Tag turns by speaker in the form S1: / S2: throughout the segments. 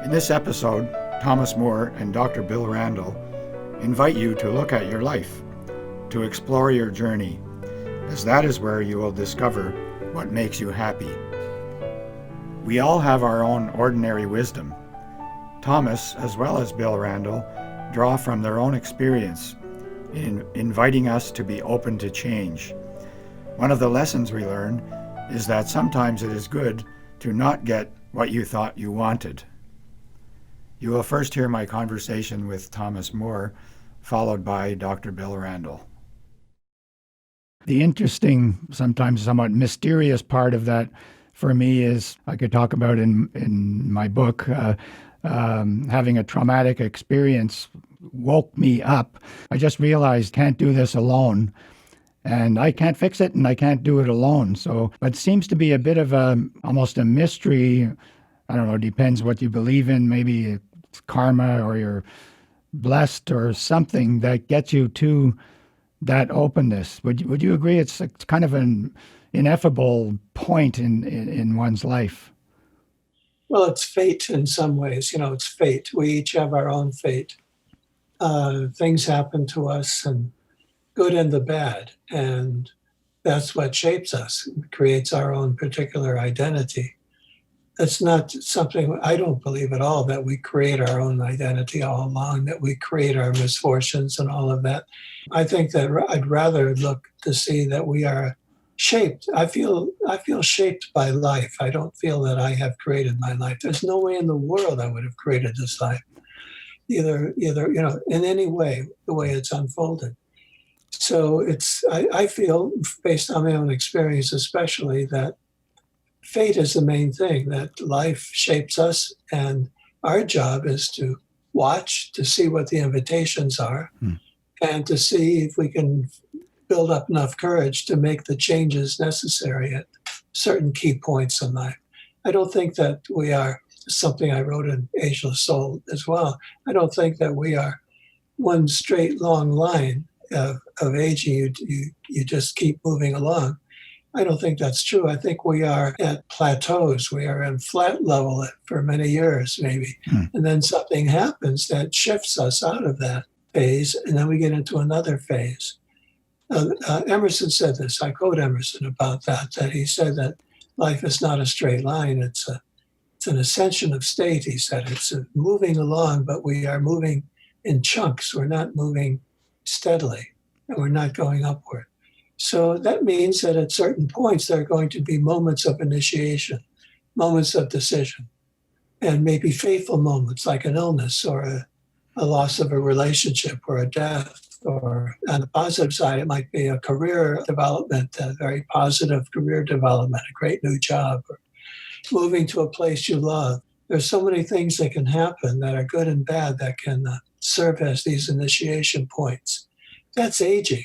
S1: In this episode, Thomas Moore and Dr. Bill Randall invite you to look at your life, to explore your journey, as that is where you will discover what makes you happy. We all have our own ordinary wisdom. Thomas, as well as Bill Randall, draw from their own experience in inviting us to be open to change. One of the lessons we learn is that sometimes it is good to not get what you thought you wanted. You will first hear my conversation with Thomas Moore, followed by Dr. Bill Randall. The interesting, sometimes somewhat mysterious part of that for me is, I could talk about in my book, having a traumatic experience woke me up. I just realized can't do this alone. And I can't fix it, and I can't do it alone. So, but it seems to be a bit of almost a mystery. I don't know, depends what you believe in. Maybe it's karma, or you're blessed, or something that gets you to that openness. Would you agree? It's kind of an ineffable point in one's life.
S2: Well, it's fate in some ways. It's fate. We each have our own fate. Things happen to us, and good and the bad, and that's what shapes us, creates our own particular identity. It's not something, I don't believe at all that we create our own identity all along, that we create our misfortunes and all of that. I think that I'd rather look to see that we are shaped. I feel shaped by life. I don't feel that I have created my life. There's no way in the world I would have created this life, either in any way, the way it's unfolded. So I feel, based on my own experience especially, that fate is the main thing, that life shapes us, and our job is to watch, to see what the invitations are, and to see if we can build up enough courage to make the changes necessary at certain key points in life. I don't think that we are, something I wrote in Ageless Soul as well, I don't think that we are one straight long line of aging. You just keep moving along. I don't think that's true. I think we are at plateaus. We are in flat level for many years, maybe. And then something happens that shifts us out of that phase, and then we get into another phase. Emerson said this. I quote Emerson about that he said that life is not a straight line. It's an ascension of state, he said. It's moving along, but we are moving in chunks. We're not moving steadily, and we're not going upward. So that means that at certain points, there are going to be moments of initiation, moments of decision, and maybe fateful moments like an illness or a loss of a relationship or a death. Or on the positive side, it might be a career development, a very positive career development, a great new job, or moving to a place you love. There's so many things that can happen that are good and bad that can serve as these initiation points. That's aging.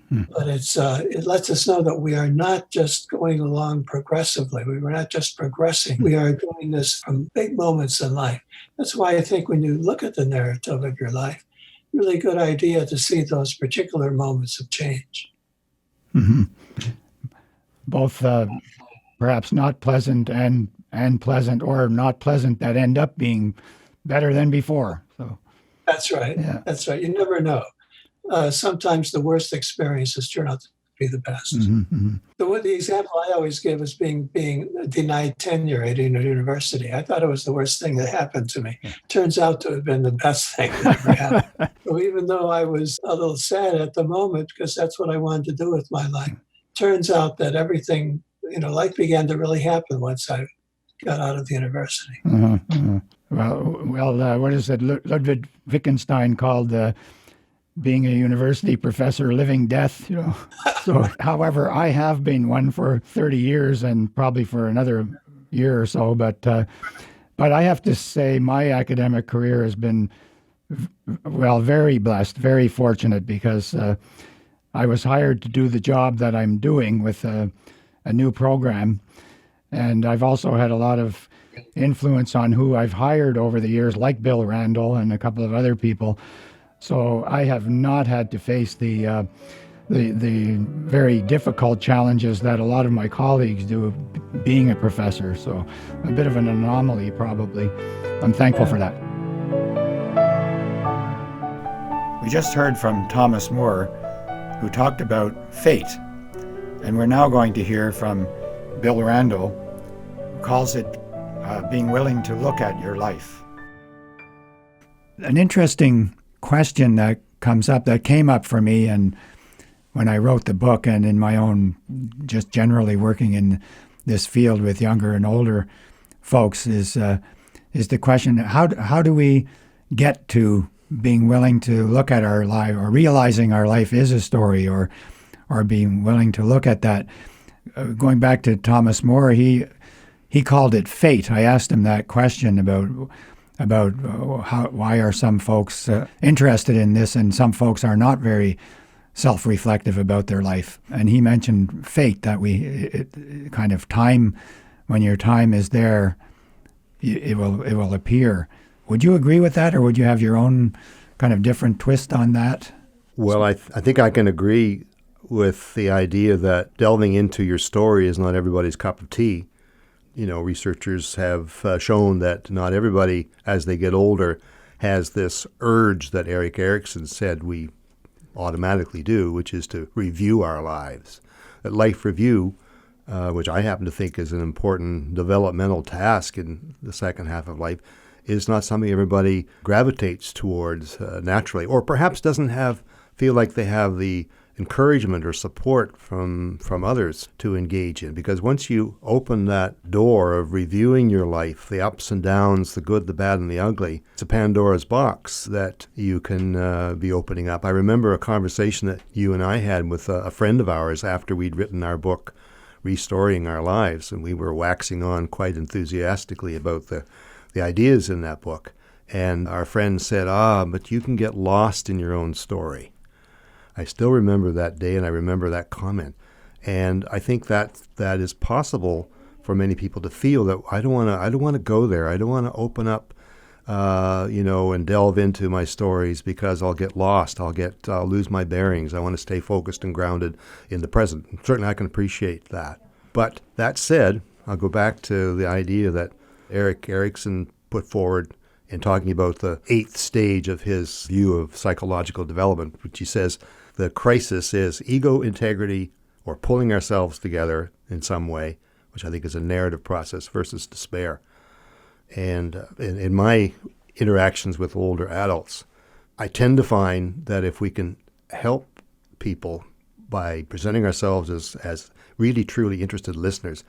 S2: But it lets us know that we are not just going along progressively. We were not just progressing. We are doing this from big moments in life. That's why I think when you look at the narrative of your life, really good idea to see those particular moments of change.
S1: Mm-hmm. Both perhaps not pleasant and pleasant, or not pleasant that end up being better than before. So
S2: that's right. Yeah. That's right. You never know. Sometimes the worst experiences turn out to be the best.
S1: Mm-hmm.
S2: The example I always give is being denied tenure at a university. I thought it was the worst thing that happened to me. Turns out to have been the best thing that ever happened. So even though I was a little sad at the moment, because that's what I wanted to do with my life, turns out that everything, life began to really happen once I got out of the university.
S1: Mm-hmm. Well, what is it? Ludwig Wittgenstein called being a university professor living death, So, however, I have been one for 30 years and probably for another year or so, but I have to say my academic career has been, very blessed, very fortunate, because I was hired to do the job that I'm doing with a new program. And I've also had a lot of influence on who I've hired over the years, like Bill Randall and a couple of other people. So I have not had to face the the very difficult challenges that a lot of my colleagues do being a professor. So a bit of an anomaly, probably. I'm thankful for that. We just heard from Thomas More, who talked about fate. And we're now going to hear from Bill Randall, who calls it being willing to look at your life. An interesting question that comes up, that came up for me, and when I wrote the book and in my own, just generally working in this field with younger and older folks, is the question, how do we get to being willing to look at our life, or realizing our life is a story, or being willing to look at that? Going back to Thomas More, he called it fate. I asked him that question about why are some folks interested in this and some folks are not very self-reflective about their life. And he mentioned fate, that kind of time, when your time is there, it will appear. Would you agree with that, or would you have your own kind of different twist on that?
S3: Well, I think I can agree with the idea that delving into your story is not everybody's cup of tea. Researchers have shown that not everybody, as they get older, has this urge that Erik Erikson said we automatically do, which is to review our lives. That life review, which I happen to think is an important developmental task in the second half of life, is not something everybody gravitates towards naturally, or perhaps doesn't feel like they have the encouragement or support from others to engage in. Because once you open that door of reviewing your life, the ups and downs, the good, the bad, and the ugly, it's a Pandora's box that you can be opening up. I remember a conversation that you and I had with a friend of ours after we'd written our book, Restoring Our Lives, and we were waxing on quite enthusiastically about the ideas in that book. And our friend said, but you can get lost in your own story. I still remember that day, and I remember that comment. And I think that is possible for many people to feel that I don't want to go there. I don't want to open up, and delve into my stories because I'll get lost. I'll lose my bearings. I want to stay focused and grounded in the present. Certainly, I can appreciate that. But that said, I'll go back to the idea that Erik Erikson put forward in talking about the 8th stage of his view of psychological development, which he says the crisis is ego integrity, or pulling ourselves together in some way, which I think is a narrative process, versus despair. And in my interactions with older adults, I tend to find that if we can help people by presenting ourselves as really truly interested listeners,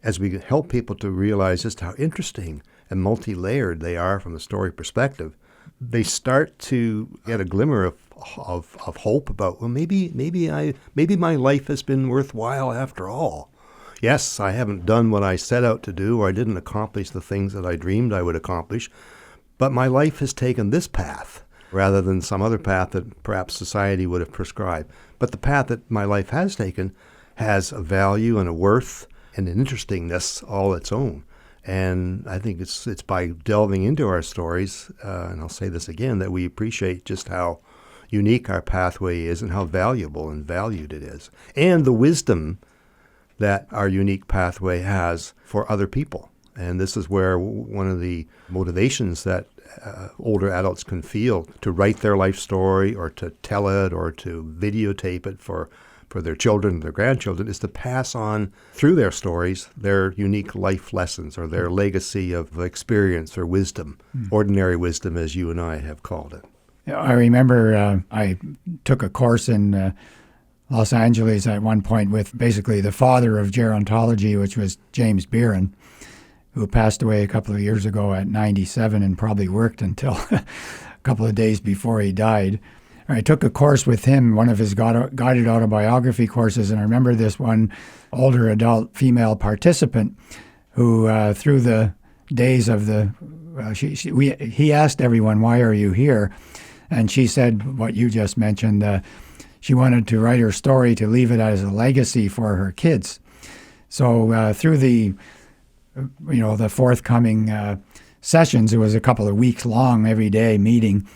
S3: as we help people to realize just how interesting and multi-layered they are from the story perspective, they start to get a glimmer of hope about, well, maybe my life has been worthwhile after all. Yes, I haven't done what I set out to do, or I didn't accomplish the things that I dreamed I would accomplish, but my life has taken this path rather than some other path that perhaps society would have prescribed. But the path that my life has taken has a value and a worth and an interestingness all its own. And I think it's by delving into our stories, and I'll say this again, that we appreciate just how unique our pathway is and how valuable and valued it is, and the wisdom that our unique pathway has for other people. And this is where one of the motivations that older adults can feel to write their life story, or to tell it, or to videotape it for their children, their grandchildren, is to pass on through their stories their unique life lessons, or their legacy of experience or wisdom, ordinary wisdom, as you and I have called it.
S1: I remember I took a course in Los Angeles at one point with basically the father of gerontology, which was James Beeren, who passed away a couple of years ago at 97 and probably worked until a couple of days before he died. I took a course with him, one of his guided autobiography courses, and I remember this one older adult female participant who, through the days of he asked everyone, "Why are you here?" And she said what you just mentioned. She wanted to write her story to leave it as a legacy for her kids. So through the forthcoming sessions, it was a couple of weeks long, every day meeting.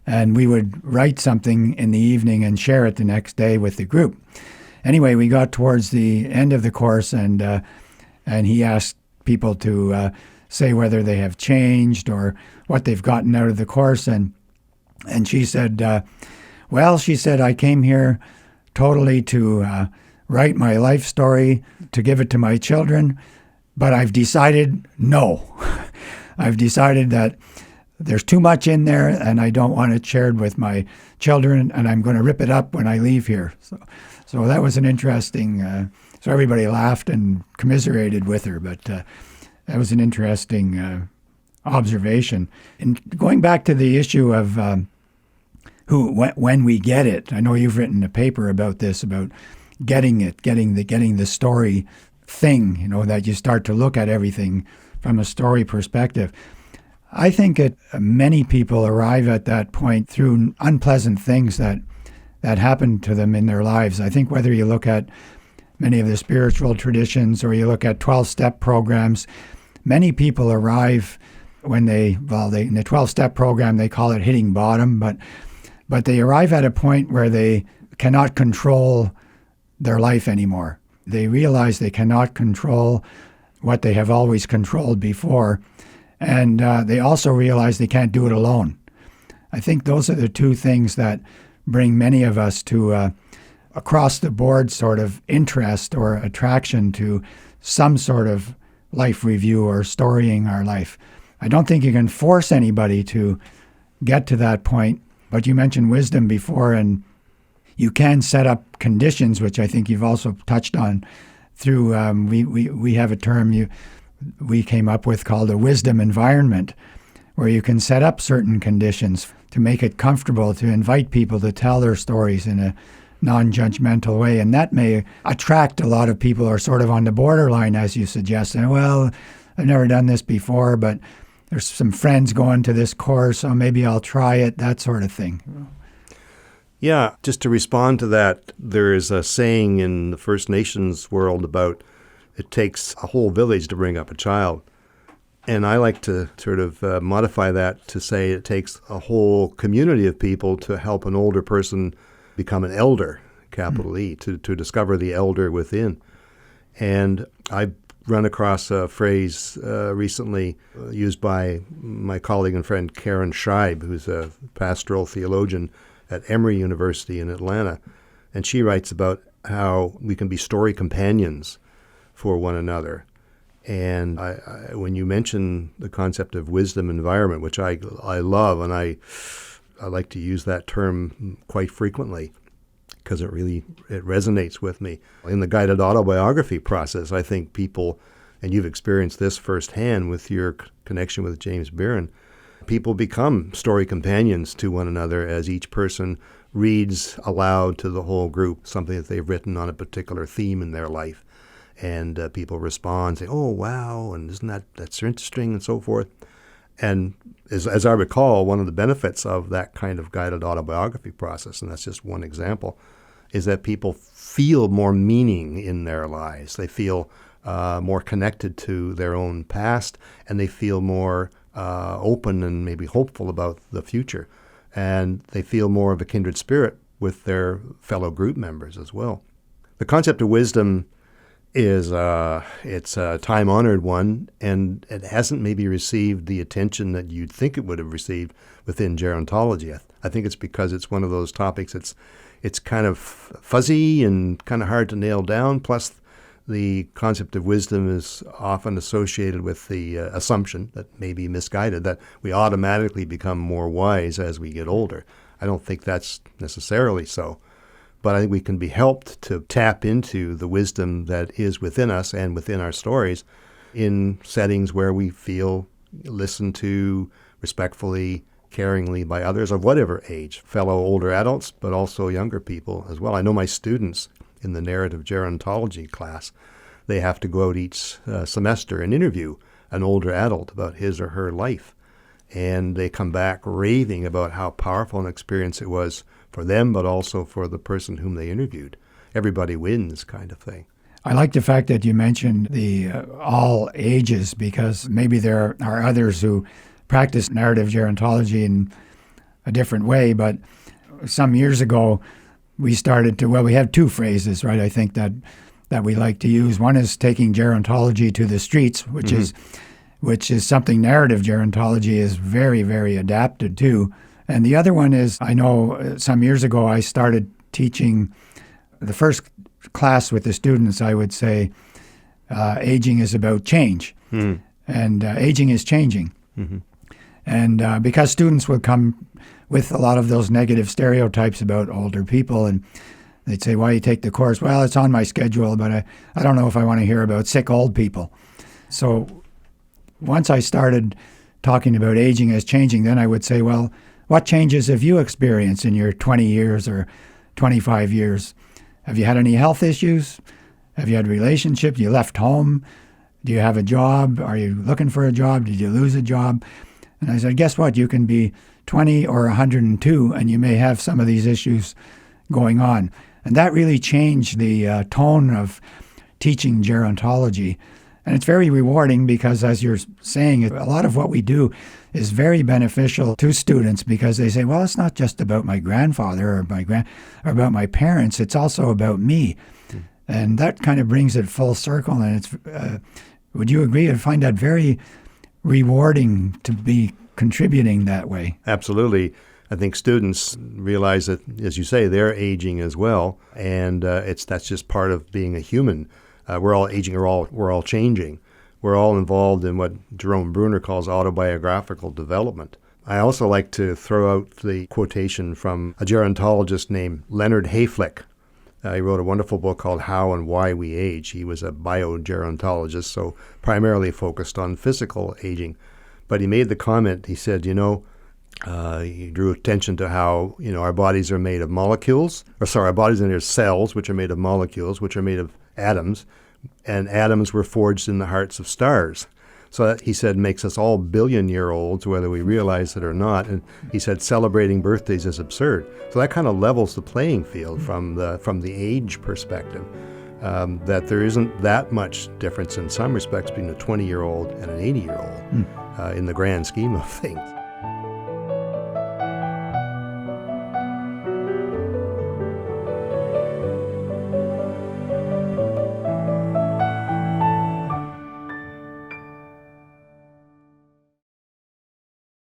S1: and we would write something in the evening and share it the next day with the group. Anyway, we got towards the end of the course, and he asked people to say whether they have changed or what they've gotten out of the course. And she said, well, she said, I came here totally to write my life story, to give it to my children, but I've decided no. I've decided that there's too much in there and I don't want it shared with my children, and I'm going to rip it up when I leave here. So that was an interesting, so everybody laughed and commiserated with her, but that was an interesting observation. And going back to the issue of when we get it, I know you've written a paper about this, about getting the story thing, that you start to look at everything from a story perspective. I think that many people arrive at that point through unpleasant things that happen to them in their lives. I think whether you look at many of the spiritual traditions or you look at 12-step programs, many people arrive when in the 12-step program, they call it hitting bottom, but they arrive at a point where they cannot control their life anymore. They realize they cannot control what they have always controlled before, and they also realize they can't do it alone. I think those are the two things that bring many of us to across-the-board sort of interest or attraction to some sort of life review or storying our life. I don't think you can force anybody to get to that point, but you mentioned wisdom before, and you can set up conditions, which I think you've also touched on through, we have a term we came up with called a wisdom environment, where you can set up certain conditions to make it comfortable, to invite people to tell their stories in a non-judgmental way. And that may attract a lot of people who are sort of on the borderline, as you suggest. And, well, I've never done this before, but there's some friends going to this course, so maybe I'll try it, that sort of thing.
S3: Yeah, just to respond to that, there is a saying in the First Nations world about it takes a whole village to bring up a child. And I like to sort of modify that to say it takes a whole community of people to help an older person become an elder, capital E, to discover the elder within. And I've run across a phrase recently used by my colleague and friend Karen Scheib, who's a pastoral theologian at Emory University in Atlanta. And she writes about how we can be story companions for one another. And when you mention the concept of wisdom environment, which I love, and I like to use that term quite frequently because it resonates with me. In the guided autobiography process, I think people, and you've experienced this firsthand with your connection with James Barron, people become story companions to one another as each person reads aloud to the whole group something that they've written on a particular theme in their life. And people respond, say, oh, wow, and that's interesting, and so forth. And as I recall, one of the benefits of that kind of guided autobiography process, and that's just one example, is that people feel more meaning in their lives. They feel more connected to their own past, and they feel more open and maybe hopeful about the future. And they feel more of a kindred spirit with their fellow group members as well. The concept of wisdom is it's a time-honored one, and it hasn't maybe received the attention that you'd think it would have received within gerontology. I think it's because it's one of those topics it's kind of fuzzy and kind of hard to nail down, plus the concept of wisdom is often associated with the assumption that may be misguided, that we automatically become more wise as we get older. I don't think that's necessarily so. But I think we can be helped to tap into the wisdom that is within us and within our stories in settings where we feel listened to respectfully, caringly by others of whatever age, fellow older adults, but also younger people as well. I know my students in the narrative gerontology class, they have to go out each semester and interview an older adult about his or her life. And they come back raving about how powerful an experience it was for them, but also for the person whom they interviewed. Everybody wins kind of thing.
S1: I like the fact that you mentioned the all ages, because maybe there are others who practice narrative gerontology and a different way. But some years ago, we started to, we have two phrases, right, I think that we like to use. One is taking gerontology to the streets, which is something narrative gerontology is very, very adapted to. And the other one is, I know some years ago I started teaching the first class with the students, I would say, aging is about change. And aging is changing. And because students would come with a lot of those negative stereotypes about older people, and they'd say, why you take the course? Well, it's on my schedule, but I don't know if I want to hear about sick old people. So once I started talking about aging as changing, then I would say, well, what changes have you experienced in your 20 years or 25 years? Have you had any health issues? Have you had relationships? You left home? Do you have a job? Are you looking for a job? Did you lose a job? And I said, guess what? You can be 20 or 102, and you may have some of these issues going on. And that really changed the tone of teaching gerontology. And it's very rewarding because, as you're saying, a lot of what we do is very beneficial to students because they say, well, it's not just about my grandfather or or about my parents. It's also about me. And that kind of brings it full circle. And it's, would you agree? I find that very rewarding to be contributing that way.
S3: Absolutely. I think students realize that, as you say, they're aging as well, and that's just part of being a human. We're all aging, we're all changing. We're all involved in what Jerome Bruner calls autobiographical development. I also like to throw out the quotation from a gerontologist named Leonard Hayflick. He wrote a wonderful book called How and Why We Age. He was a biogerontologist, so primarily focused on physical aging. But he made the comment, he said, he drew attention to how, our bodies are made of molecules, our bodies are made of cells, which are made of molecules, which are made of atoms, and atoms were forged in the hearts of stars. So that, he said, makes us all billion-year-olds, whether we realize it or not. And he said celebrating birthdays is absurd. So that kind of levels the playing field from the age perspective, that there isn't that much difference in some respects between a 20-year-old and an 80-year-old in the grand scheme of things.